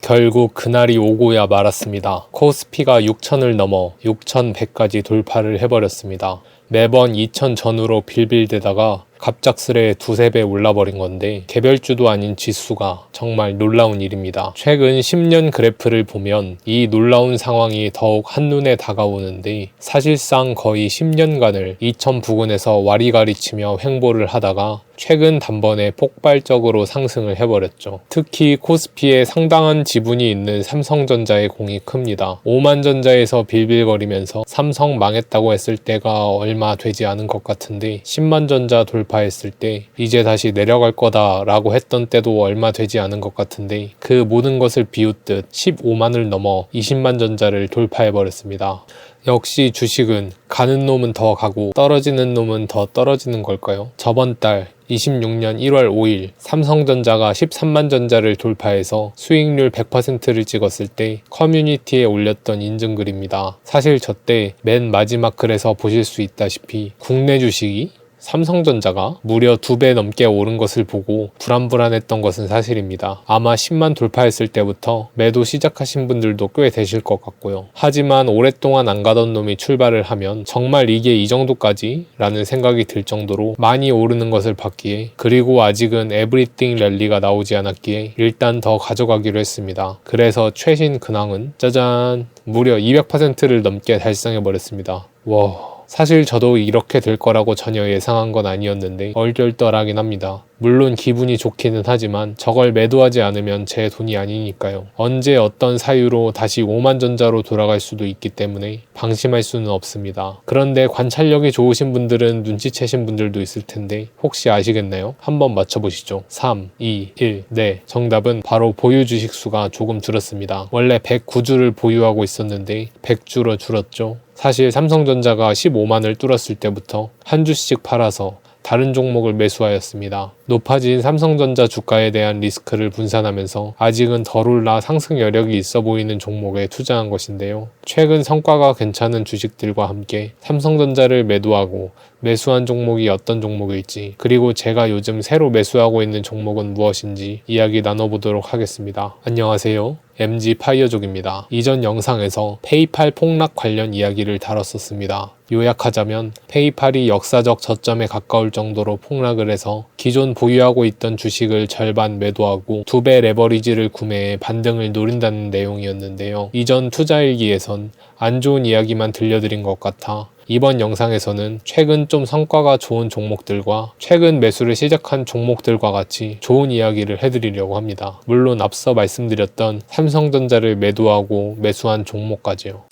결국 그날이 오고야 말았습니다. 코스피가 6,000을 넘어 6,100까지 돌파를 해버렸습니다. 매번 2,000 전후로 빌빌대다가 갑작스레 두세 배 올라버린 건데 개별주도 아닌 지수가 정말 놀라운 일입니다. 최근 10년 그래프를 보면 이 놀라운 상황이 더욱 한눈에 다가오는데 사실상 거의 10년간을 2,000 부근에서 와리가리치며 횡보를 하다가 최근 단번에 폭발적으로 상승을 해버렸죠. 특히 코스피에 상당한 지분이 있는 삼성전자의 공이 큽니다. 오만전자에서 빌빌거리면서 삼성 망했다고 했을 때가 얼마 되지 않은 것 같은데 10만전자 돌파했을 때 이제 다시 내려갈 거다 라고 했던 때도 얼마 되지 않은 것 같은데 그 모든 것을 비웃듯 15만을 넘어 20만전자를 돌파해버렸습니다. 역시 주식은 가는 놈은 더 가고 떨어지는 놈은 더 떨어지는 걸까요? 저번 달 26년 1월 5일 삼성전자가 13만 전자를 돌파해서 수익률 100%를 찍었을 때 커뮤니티에 올렸던 인증글입니다. 사실 저 때 맨 마지막 글에서 보실 수 있다시피 국내 주식이 삼성전자가 무려 2배 넘게 오른 것을 보고 불안불안했던 것은 사실입니다. 아마 10만 돌파했을 때부터 매도 시작하신 분들도 꽤 되실 것 같고요. 하지만 오랫동안 안 가던 놈이 출발을 하면 정말 이게 이 정도까지? 라는 생각이 들 정도로 많이 오르는 것을 봤기에 그리고 아직은 에브리띵 랠리가 나오지 않았기에 일단 더 가져가기로 했습니다. 그래서 최신 근황은 짜잔 무려 200%를 넘게 달성해버렸습니다. 와... 사실 저도 이렇게 될 거라고 전혀 예상한 건 아니었는데 얼떨떨하긴 합니다. 물론 기분이 좋기는 하지만 저걸 매도하지 않으면 제 돈이 아니니까요. 언제 어떤 사유로 다시 5만전자로 돌아갈 수도 있기 때문에 방심할 수는 없습니다. 그런데 관찰력이 좋으신 분들은 눈치채신 분들도 있을 텐데 혹시 아시겠나요? 한번 맞춰보시죠. 3, 2, 1. 네, 정답은 바로 보유 주식 수가 조금 줄었습니다. 원래 109주를 보유하고 있었는데 100주로 줄었죠. 사실 삼성전자가 15만을 뚫었을 때부터 한 주씩 팔아서 다른 종목을 매수하였습니다. 높아진 삼성전자 주가에 대한 리스크를 분산하면서 아직은 덜 올라 상승 여력이 있어 보이는 종목에 투자한 것인데요. 최근 성과가 괜찮은 주식들과 함께 삼성전자를 매도하고 매수한 종목이 어떤 종목일지 그리고 제가 요즘 새로 매수하고 있는 종목은 무엇인지 이야기 나눠보도록 하겠습니다. 안녕하세요. MG파이어족입니다. 이전 영상에서 페이팔 폭락 관련 이야기를 다뤘었습니다. 요약하자면 페이팔이 역사적 저점에 가까울 정도로 폭락을 해서 기존 보유하고 있던 주식을 절반 매도하고 2배 레버리지를 구매해 반등을 노린다는 내용이었는데요. 이전 투자일기에선 안 좋은 이야기만 들려드린 것 같아 이번 영상에서는 최근 좀 성과가 좋은 종목들과 최근 매수를 시작한 종목들과 같이 좋은 이야기를 해드리려고 합니다. 물론 앞서 말씀드렸던 삼성전자를 매도하고 매수한 종목까지요.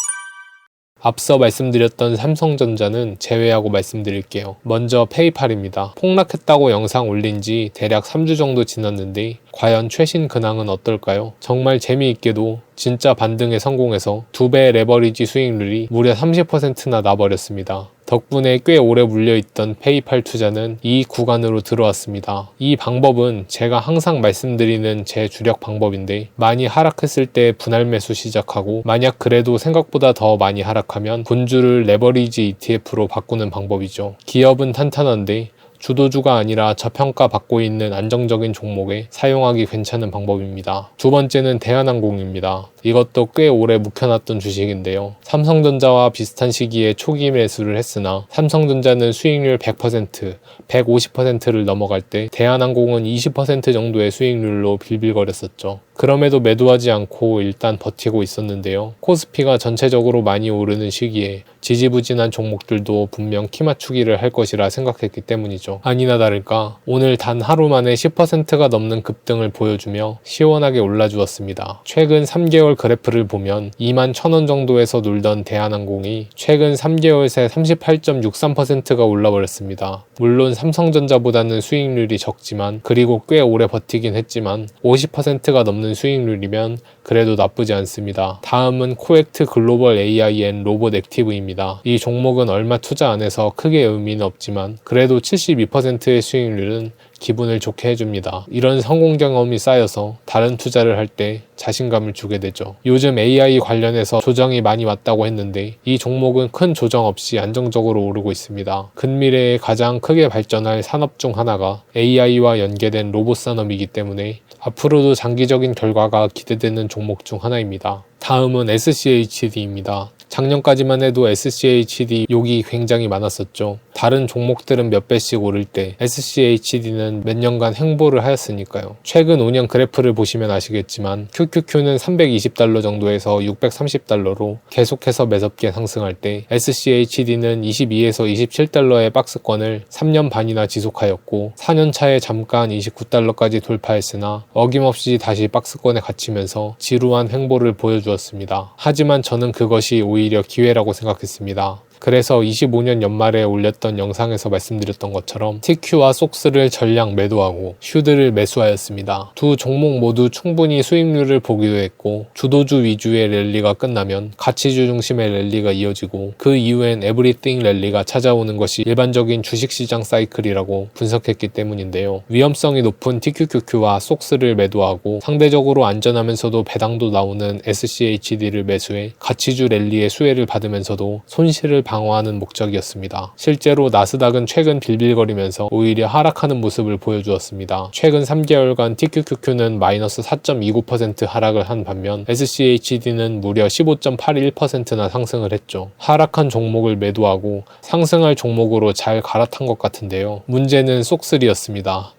앞서 말씀드렸던 삼성전자는 제외하고 말씀드릴게요. 먼저 페이팔입니다. 폭락했다고 영상 올린 지 대략 3주 정도 지났는데 과연 최신 근황은 어떨까요? 정말 재미있게도 진짜 반등에 성공해서 2배 레버리지 수익률이 무려 30%나 나버렸습니다. 덕분에 꽤 오래 물려있던 페이팔 투자는 이 구간으로 들어왔습니다. 이 방법은 제가 항상 말씀드리는 제 주력 방법인데 많이 하락했을 때 분할 매수 시작하고 만약 그래도 생각보다 더 많이 하락하면 본주를 레버리지 ETF로 바꾸는 방법이죠. 기업은 탄탄한데 주도주가 아니라 저평가 받고 있는 안정적인 종목에 사용하기 괜찮은 방법입니다. 두 번째는 대한항공입니다. 이것도 꽤 오래 묵혀놨던 주식인데요. 삼성전자와 비슷한 시기에 초기 매수를 했으나 삼성전자는 수익률 100%, 150%를 넘어갈 때 대한항공은 20% 정도의 수익률로 빌빌거렸었죠. 그럼에도 매도하지 않고 일단 버티고 있었는데요. 코스피가 전체적으로 많이 오르는 시기에 지지부진한 종목들도 분명 키 맞추기를 할 것이라 생각했기 때문이죠. 아니나 다를까 오늘 단 하루 만에 10%가 넘는 급등을 보여주며 시원하게 올라주었습니다. 최근 3개월 그래프를 보면 21,000원 정도에서 놀던 대한항공이 최근 3개월 새 38.63%가 올라버렸습니다. 물론 삼성전자보다는 수익률이 적지만 그리고 꽤 오래 버티긴 했지만 50%가 넘는 수익률이면 그래도 나쁘지 않습니다. 다음은 코액트 글로벌 AI&, 로봇 액티브입니다. 이 종목은 얼마 투자 안 해서 크게 의미는 없지만 그래도 72%의 수익률은 기분을 좋게 해줍니다. 이런 성공 경험이 쌓여서 다른 투자를 할 때 자신감을 주게 되죠. 요즘 AI 관련해서 조정이 많이 왔다고 했는데 이 종목은 큰 조정 없이 안정적으로 오르고 있습니다. 근미래에 가장 크게 발전할 산업 중 하나가 AI와 연계된 로봇 산업이기 때문에 앞으로도 장기적인 결과가 기대되는 종목 중 하나입니다. 다음은 SCHD입니다. 작년까지만 해도 SCHD 욕이 굉장히 많았었죠. 다른 종목들은 몇 배씩 오를 때 SCHD는 몇 년간 횡보를 하였으니까요. 최근 5년 그래프를 보시면 아시겠지만 QQQ는 320달러 정도에서 630달러로 계속해서 매섭게 상승할 때 SCHD는 22에서 27달러의 박스권을 3년 반이나 지속하였고 4년 차에 잠깐 29달러까지 돌파했으나 어김없이 다시 박스권에 갇히면서 지루한 횡보를 보여주었습니다. 하지만 저는 그것이 오히려 기회라고 생각했습니다. 그래서 25년 연말에 올렸던 영상에서 말씀드렸던 것처럼 TQ와 속스를 전량 매도하고 슈드를 매수하였습니다. 두 종목 모두 충분히 수익률을 보기도 했고 주도주 위주의 랠리가 끝나면 가치주 중심의 랠리가 이어지고 그 이후엔 에브리띵 랠리가 찾아오는 것이 일반적인 주식시장 사이클이라고 분석했기 때문인데요. 위험성이 높은 TQQQ와 속스를 매도하고 상대적으로 안전하면서도 배당도 나오는 SCHD를 매수해 가치주 랠리의 수혜를 받으면서도 손실을 방어하는 목적이었습니다. 실제로 나스닥은 최근 빌빌거리면서 오히려 하락하는 모습을 보여주었습니다. 최근 3개월간 TQQQ는 마이너스 4.29% 하락을 한 반면 SCHD는 무려 15.81%나 상승을 했죠. 하락한 종목을 매도하고 상승할 종목으로 잘 갈아탄 것 같은데요. 문제는 속슬이었습니다.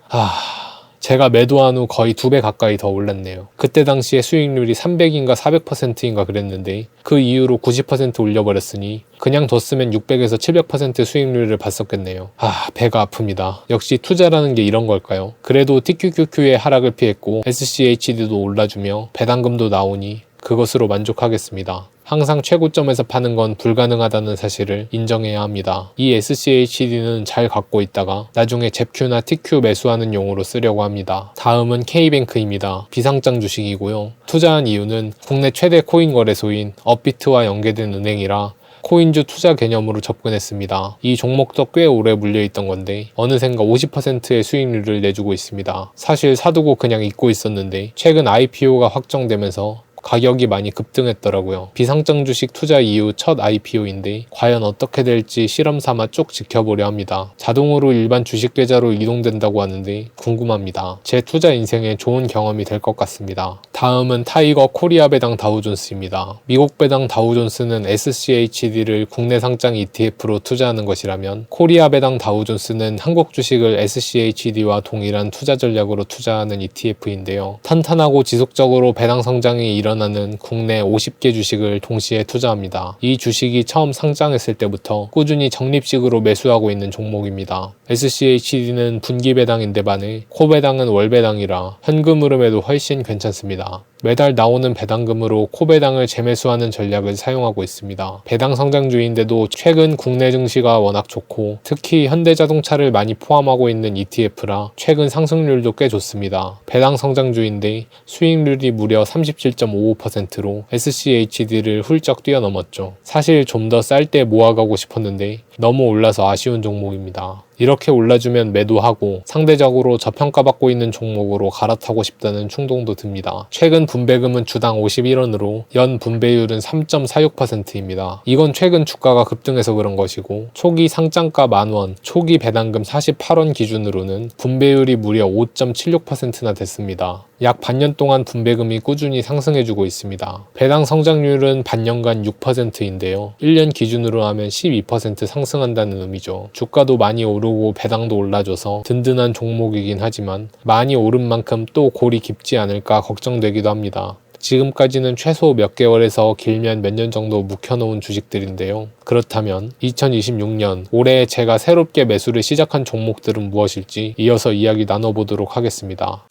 제가 매도한 후 거의 2배 가까이 더 올랐네요. 그때 당시에 수익률이 300인가 400%인가 그랬는데 그 이후로 90% 올려버렸으니 그냥 뒀으면 600에서 700% 수익률을 봤었겠네요. 배가 아픕니다. 역시 투자라는 게 이런 걸까요? 그래도 TQQQ의 하락을 피했고 SCHD도 올라주며 배당금도 나오니 그것으로 만족하겠습니다. 항상 최고점에서 파는 건 불가능하다는 사실을 인정해야 합니다. 이 SCHD는 잘 갖고 있다가 나중에 잽Q나 TQ 매수하는 용으로 쓰려고 합니다. 다음은 K뱅크입니다. 비상장 주식이고요. 투자한 이유는 국내 최대 코인 거래소인 업비트와 연계된 은행이라 코인주 투자 개념으로 접근했습니다. 이 종목도 꽤 오래 물려있던 건데 어느샌가 50%의 수익률을 내주고 있습니다. 사실 사두고 그냥 잊고 있었는데 최근 IPO가 확정되면서 가격이 많이 급등했더라고요. 비상장 주식 투자 이후 첫 IPO인데 과연 어떻게 될지 실험 삼아 쭉 지켜보려 합니다. 자동으로 일반 주식 계좌로 이동된다고 하는데 궁금합니다. 제 투자 인생에 좋은 경험이 될 것 같습니다. 다음은 타이거 코리아 배당 다우존스입니다. 미국 배당 다우존스는 SCHD를 국내 상장 ETF로 투자하는 것이라면 코리아 배당 다우존스는 한국 주식을 SCHD와 동일한 투자 전략으로 투자하는 ETF인데요. 탄탄하고 지속적으로 배당 성장이 일어나는 국내 50개 주식을 동시에 투자합니다. 이 주식이 처음 상장했을 때부터 꾸준히 적립식으로 매수하고 있는 종목입니다. SCHD는 분기 배당인데 반해 코배당은 월배당이라 현금 흐름에도 훨씬 괜찮습니다. 매달 나오는 배당금으로 코배당을 재매수하는 전략을 사용하고 있습니다. 배당 성장주인데도 최근 국내 증시가 워낙 좋고 특히 현대자동차를 많이 포함하고 있는 ETF라 최근 상승률도 꽤 좋습니다. 배당 성장주인데 수익률이 무려 37.55%로 SCHD를 훌쩍 뛰어넘었죠. 사실 좀 더 쌀 때 모아가고 싶었는데 너무 올라서 아쉬운 종목입니다. 이렇게 올라주면 매도하고 상대적으로 저평가받고 있는 종목으로 갈아타고 싶다는 충동도 듭니다. 최근 분배금은 주당 51원으로 연 분배율은 3.46%입니다. 이건 최근 주가가 급등해서 그런 것이고 초기 상장가 만원, 초기 배당금 48원 기준으로는 분배율이 무려 5.76%나 됐습니다. 약 반년 동안 분배금이 꾸준히 상승해주고 있습니다. 배당 성장률은 반년간 6%인데요. 1년 기준으로 하면 12% 상승한다는 의미죠. 주가도 많이 오르고 배당도 올라줘서 든든한 종목이긴 하지만 많이 오른 만큼 또 골이 깊지 않을까 걱정되기도 합니다. 지금까지는 최소 몇 개월에서 길면 몇 년 정도 묵혀놓은 주식들인데요. 그렇다면 2026년 올해 제가 새롭게 매수를 시작한 종목들은 무엇일지 이어서 이야기 나눠보도록 하겠습니다.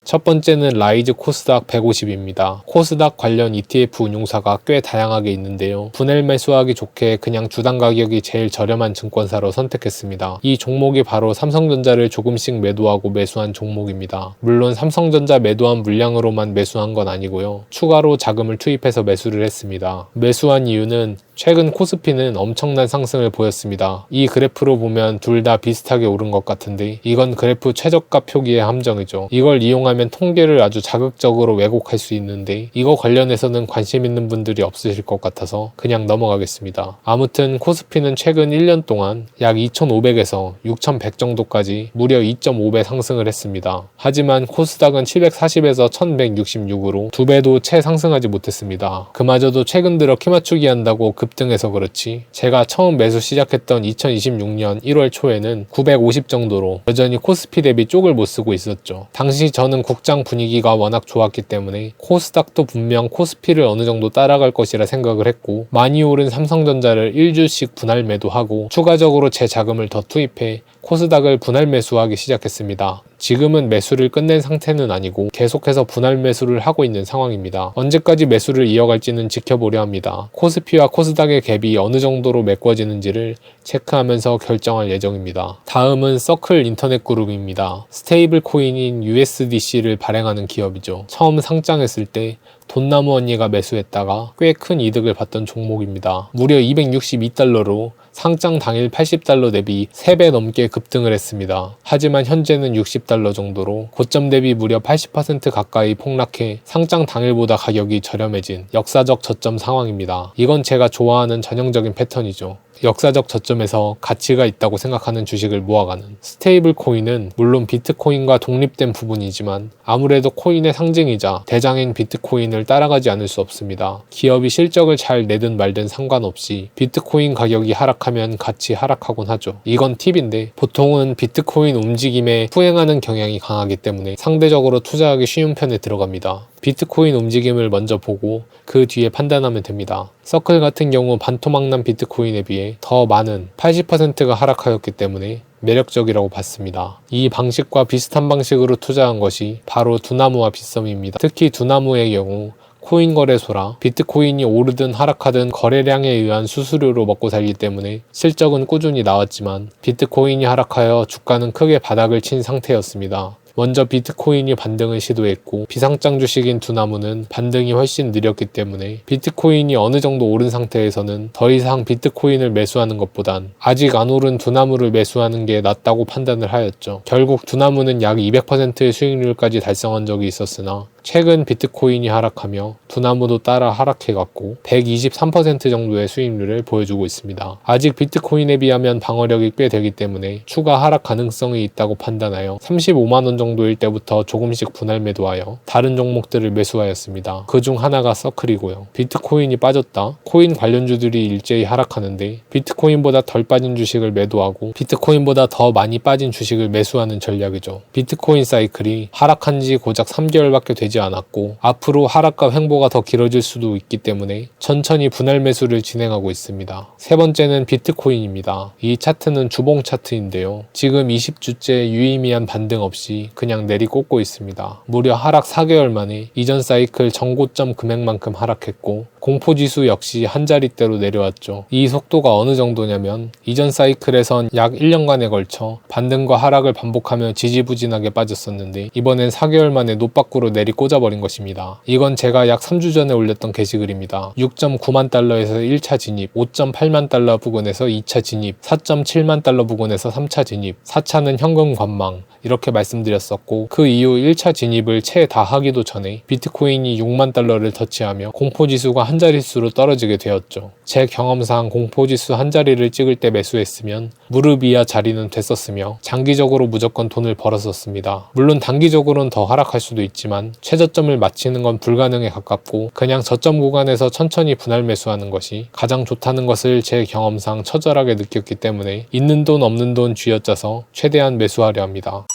첫 번째는 라이즈 코스닥 150입니다. 코스닥 관련 ETF 운용사가 꽤 다양하게 있는데요. 분할 매수하기 좋게 그냥 주당 가격이 제일 저렴한 증권사로 선택했습니다. 이 종목이 바로 삼성전자를 조금씩 매도하고 매수한 종목입니다. 물론 삼성전자 매도한 물량으로만 매수한 건 아니고요. 추가로 자금을 투입해서 매수를 했습니다. 매수한 이유는 최근 코스피는 엄청난 상승을 보였습니다. 이 그래프로 보면 둘 다 비슷하게 오른 것 같은데 이건 그래프 최저가 표기의 함정이죠. 이걸 이용하면 통계를 아주 자극적으로 왜곡할 수 있는데 이거 관련해서는 관심 있는 분들이 없으실 것 같아서 그냥 넘어가겠습니다. 아무튼 코스피는 최근 1년 동안 약 2,500에서 6,100 정도까지 무려 2.5배 상승을 했습니다. 하지만 코스닥은 740에서 1,166으로 2배도 채 상승하지 못했습니다. 그마저도 최근 들어 키맞추기 한다고 급등해서 그렇지 제가 처음 매수 시작했던 2026년 1월 초에는 950 정도로 여전히 코스피 대비 쪽을 못 쓰고 있었죠. 당시 저는 국장 분위기가 워낙 좋았기 때문에 코스닥도 분명 코스피를 어느 정도 따라갈 것이라 생각을 했고 많이 오른 삼성전자를 1주씩 분할 매도하고 추가적으로 제 자금을 더 투입해 코스닥을 분할 매수하기 시작했습니다. 지금은 매수를 끝낸 상태는 아니고 계속해서 분할 매수를 하고 있는 상황입니다. 언제까지 매수를 이어갈지는 지켜보려 합니다. 코스피와 코스닥의 갭이 어느 정도로 메꿔지는지를 체크하면서 결정할 예정입니다. 다음은 서클 인터넷 그룹입니다. 스테이블 코인인 USDC를 발행하는 기업이죠. 처음 상장했을 때 돈나무 언니가 매수했다가 꽤 큰 이득을 봤던 종목입니다. 무려 262달러로 상장 당일 80달러 대비 3배 넘게 급등을 했습니다. 하지만 현재는 60달러 정도로 고점 대비 무려 80% 가까이 폭락해 상장 당일보다 가격이 저렴해진 역사적 저점 상황입니다. 이건 제가 좋아하는 전형적인 패턴이죠. 역사적 저점에서 가치가 있다고 생각하는 주식을 모아가는 스테이블 코인은 물론 비트코인과 독립된 부분이지만 아무래도 코인의 상징이자 대장인 비트코인을 따라가지 않을 수 없습니다. 기업이 실적을 잘 내든 말든 상관없이 비트코인 가격이 하락하면 같이 하락하곤 하죠. 이건 팁인데 보통은 비트코인 움직임에 후행하는 경향이 강하기 때문에 상대적으로 투자하기 쉬운 편에 들어갑니다. 비트코인 움직임을 먼저 보고 그 뒤에 판단하면 됩니다. 서클 같은 경우 반토막난 비트코인에 비해 더 많은 80%가 하락하였기 때문에 매력적이라고 봤습니다. 이 방식과 비슷한 방식으로 투자한 것이 바로 두나무와 빗썸입니다. 특히 두나무의 경우 코인 거래소라 비트코인이 오르든 하락하든 거래량에 의한 수수료로 먹고 살기 때문에 실적은 꾸준히 나왔지만 비트코인이 하락하여 주가는 크게 바닥을 친 상태였습니다. 먼저 비트코인이 반등을 시도했고 비상장 주식인 두나무는 반등이 훨씬 느렸기 때문에 비트코인이 어느 정도 오른 상태에서는 더 이상 비트코인을 매수하는 것보단 아직 안 오른 두나무를 매수하는 게 낫다고 판단을 하였죠. 결국 두나무는 약 200%의 수익률까지 달성한 적이 있었으나 최근 비트코인이 하락하며 두나무도 따라 하락해갔고 123% 정도의 수익률을 보여주고 있습니다. 아직 비트코인에 비하면 방어력이 꽤 되기 때문에 추가 하락 가능성이 있다고 판단하여 35만원 정도일 때부터 조금씩 분할 매도하여 다른 종목들을 매수하였습니다. 그중 하나가 서클이고요. 비트코인이 빠졌다. 코인 관련주들이 일제히 하락하는데 비트코인보다 덜 빠진 주식을 매도하고 비트코인보다 더 많이 빠진 주식을 매수하는 전략이죠. 비트코인 사이클이 하락한 지 고작 3개월밖에 되지 않았고 앞으로 하락과 횡보가 더 길어질 수도 있기 때문에 천천히 분할 매수를 진행하고 있습니다. 세 번째는 비트코인입니다. 이 차트는 주봉 차트인데요. 지금 20주째 유의미한 반등 없이 그냥 내리꽂고 있습니다. 무려 하락 4개월 만에 이전 사이클 전고점 금액만큼 하락했고 공포지수 역시 한 자릿대로 내려왔죠. 이 속도가 어느 정도냐면 이전 사이클에선 약 1년간에 걸쳐 반등과 하락을 반복하며 지지부진하게 빠졌었는데 이번엔 4개월 만에 노밖으로 내리꽂아버린 것입니다. 이건 제가 약 3주 전에 올렸던 게시글입니다. 6.9만 달러에서 1차 진입, 5.8만 달러 부근에서 2차 진입, 4.7만 달러 부근에서 3차 진입, 4차는 현금 관망 이렇게 말씀드렸었고 그 이후 1차 진입을 채 다 하기도 전에 비트코인이 6만 달러를 터치하며 공포지수가 한 자릿수로 떨어지게 되었죠. 제 경험상 공포지수 한 자리를 찍을 때 매수했으면 무릎 이하 자리는 됐었으며 장기적으로 무조건 돈을 벌었었습니다. 물론 단기적으로는 더 하락할 수도 있지만 최저점을 맞히는 건 불가능에 가깝고 그냥 저점 구간에서 천천히 분할 매수하는 것이 가장 좋다는 것을 제 경험상 처절하게 느꼈기 때문에 있는 돈 없는 돈 쥐어짜서 최대한 매수하려 합니다.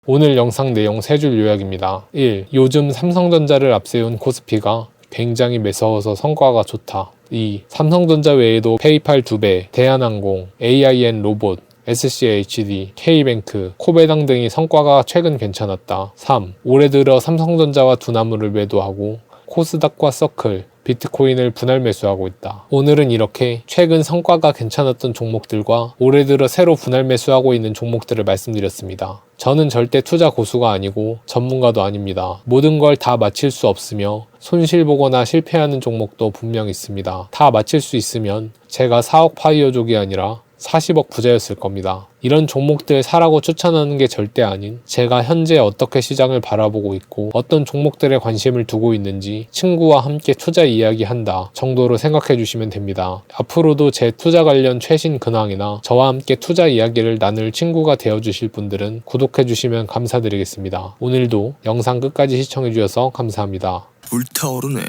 오늘 영상 내용 3줄 요약입니다. 1. 요즘 삼성전자를 앞세운 코스피가 굉장히 매서워서 성과가 좋다. 2. 삼성전자 외에도 페이팔 2배, 대한항공, AIN 로봇, SCHD, K뱅크, 코베당 등이 성과가 최근 괜찮았다. 3. 올해 들어 삼성전자와 두나무를 매도하고 코스닥과 서클, 비트코인을 분할 매수하고 있다. 오늘은 이렇게 최근 성과가 괜찮았던 종목들과 올해 들어 새로 분할 매수하고 있는 종목들을 말씀드렸습니다. 저는 절대 투자 고수가 아니고 전문가도 아닙니다. 모든 걸 다 맞힐 수 없으며 손실 보거나 실패하는 종목도 분명 있습니다. 다 맞힐 수 있으면 제가 4억 파이어족이 아니라 40억 부자였을 겁니다. 이런 종목들 사라고 추천하는 게 절대 아닌 제가 현재 어떻게 시장을 바라보고 있고 어떤 종목들에 관심을 두고 있는지 친구와 함께 투자 이야기한다 정도로 생각해 주시면 됩니다. 앞으로도 제 투자 관련 최신 근황이나 저와 함께 투자 이야기를 나눌 친구가 되어 주실 분들은 구독해 주시면 감사드리겠습니다. 오늘도 영상 끝까지 시청해 주셔서 감사합니다. 불타오르네.